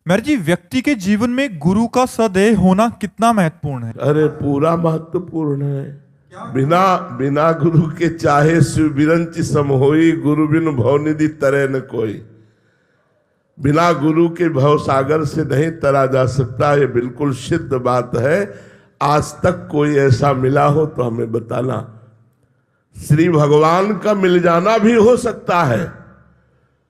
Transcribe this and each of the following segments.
मेहर जी, व्यक्ति के जीवन में गुरु का सदैव होना कितना महत्वपूर्ण है? अरे पूरा महत्वपूर्ण है। बिना बिना गुरु के चाहे शिव बिरंच सम होई, गुरु बिनु भवनिधि तरे न कोई। बिना गुरु के भव सागर से नहीं तरा जा सकता, ये बिल्कुल सिद्ध बात है। आज तक कोई ऐसा मिला हो तो हमें बताना। श्री भगवान का मिल जाना भी हो सकता है,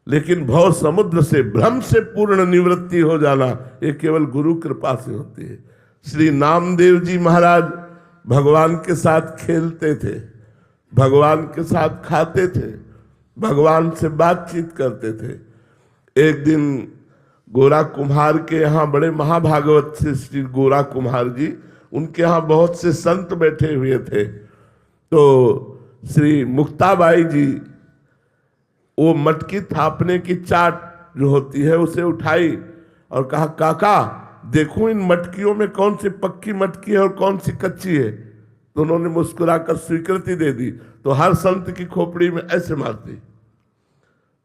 लेकिन भव समुद्र से भ्रम से पूर्ण निवृत्ति हो जाना ये केवल गुरु कृपा से होती है। श्री नामदेव जी महाराज भगवान के साथ खेलते थे, भगवान के साथ खाते थे, भगवान से बातचीत करते थे। एक दिन गोरा कुम्हार के यहाँ, बड़े महाभागवत से श्री गोरा कुम्हार जी, उनके यहाँ बहुत से संत बैठे हुए थे। तो श्री मुक्ताबाई जी वो मटकी थापने की चाट जो होती है उसे उठाई और कहा, काका देखो इन मटकियों में कौन सी पक्की मटकी है और कौन सी कच्ची है। तो उन्होंने मुस्कुराकर स्वीकृति दे दी। तो हर संत की खोपड़ी में ऐसे मारती।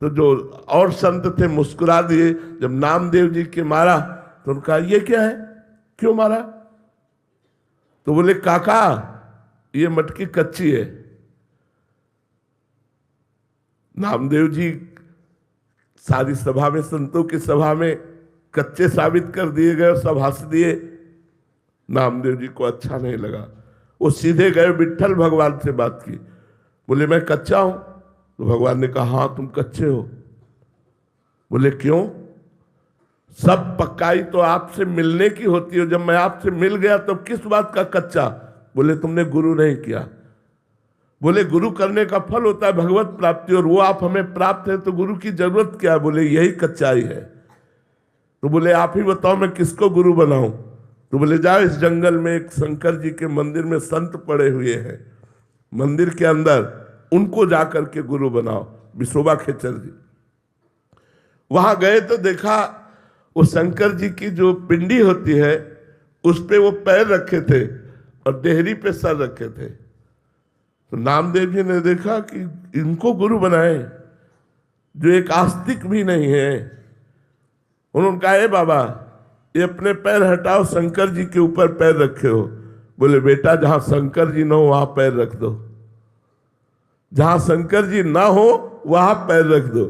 तो जो और संत थे मुस्कुरा दिए। जब नामदेव जी के मारा तो उनका ये क्या है, क्यों मारा? तो बोले, काका ये मटकी कच्ची है। नामदेव जी सारी सभा में, संतों की सभा में कच्चे साबित कर दिए गए और सब हंस दिए। नामदेव जी को अच्छा नहीं लगा। वो सीधे गए विट्ठल भगवान से बात की। बोले, मैं कच्चा हूं? तो भगवान ने कहा, हाँ तुम कच्चे हो। बोले, क्यों? सब पक्काई तो आपसे मिलने की होती है। जब मैं आपसे मिल गया तो किस बात का कच्चा? बोले, तुमने गुरु नहीं किया। बोले, गुरु करने का फल होता है भगवत प्राप्ति, और वो आप हमें प्राप्त है तो गुरु की जरूरत क्या है? बोले, यही कच्चाई है। तो बोले, आप ही बताओ मैं किसको गुरु बनाऊं? तो बोले, जाओ इस जंगल में एक शंकर जी के मंदिर में संत पड़े हुए हैं, मंदिर के अंदर, उनको जाकर के गुरु बनाओ। विशोबा खेचर जी वहां गए तो देखा वो शंकर जी की जो पिंडी होती है उस पे वो पैर रखे थे और देहरी पे सर रखे थे। तो नामदेव जी ने देखा कि इनको गुरु बनाए जो एक आस्तिक भी नहीं है। उन्होंने कहा, ए बाबा ये अपने पैर हटाओ, शंकर जी के ऊपर पैर रखे हो। बोले, बेटा जहां शंकर जी ना हो वहां पैर रख दो, जहां शंकर जी ना हो वहां पैर रख दो।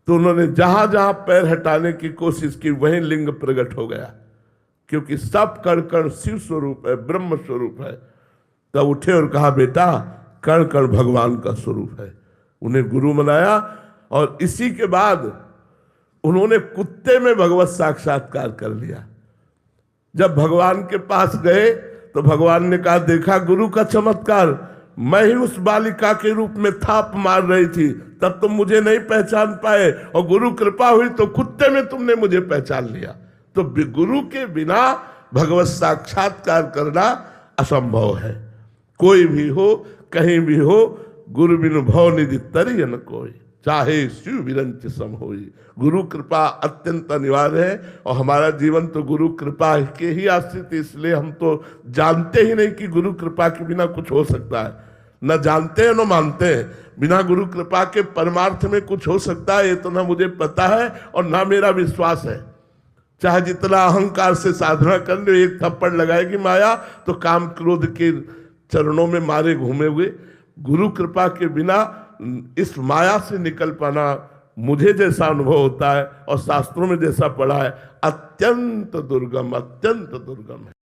तो उन्होंने जहां जहां पैर हटाने की कोशिश की वहीं लिंग प्रकट हो गया, क्योंकि सब कण कण शिव स्वरूप है, ब्रह्म स्वरूप है। तब उठे और कहा, बेटा कण कण भगवान का स्वरूप है। उन्हें गुरु बनाया और इसी के बाद उन्होंने कुत्ते में भगवत साक्षात्कार कर लिया। जब भगवान के पास गए तो भगवान ने कहा, देखा गुरु का चमत्कार, मैं ही उस बालिका के रूप में थाप मार रही थी, तब तुम मुझे नहीं पहचान पाए, और गुरु कृपा हुई तो कुत्ते में तुमने मुझे पहचान लिया। तो गुरु के बिना भगवत साक्षात्कार करना असंभव है। कोई भी हो, कहीं भी हो, गुरु बिनु भव निधि तरिय न कोई, चाहे शिव बिरंच सम होई। गुरु कृपा अत्यंत अनिवार्य है, और हमारा जीवन तो गुरु कृपा के ही आश्रित है। इसलिए हम तो जानते ही नहीं कि गुरु कृपा के बिना कुछ हो सकता है। न जानते हैं न मानते हैं। बिना गुरु कृपा के परमार्थ में कुछ हो सकता है ये तो ना मुझे पता है और ना मेरा विश्वास है। चाहे जितना अहंकार से साधना कर लो, एक थप्पड़ लगाएगी माया तो काम क्रोध के चरणों में मारे घूमे हुए। गुरु कृपा के बिना इस माया से निकल पाना, मुझे जैसा अनुभव होता है और शास्त्रों में जैसा पढ़ा है, अत्यंत दुर्गम है।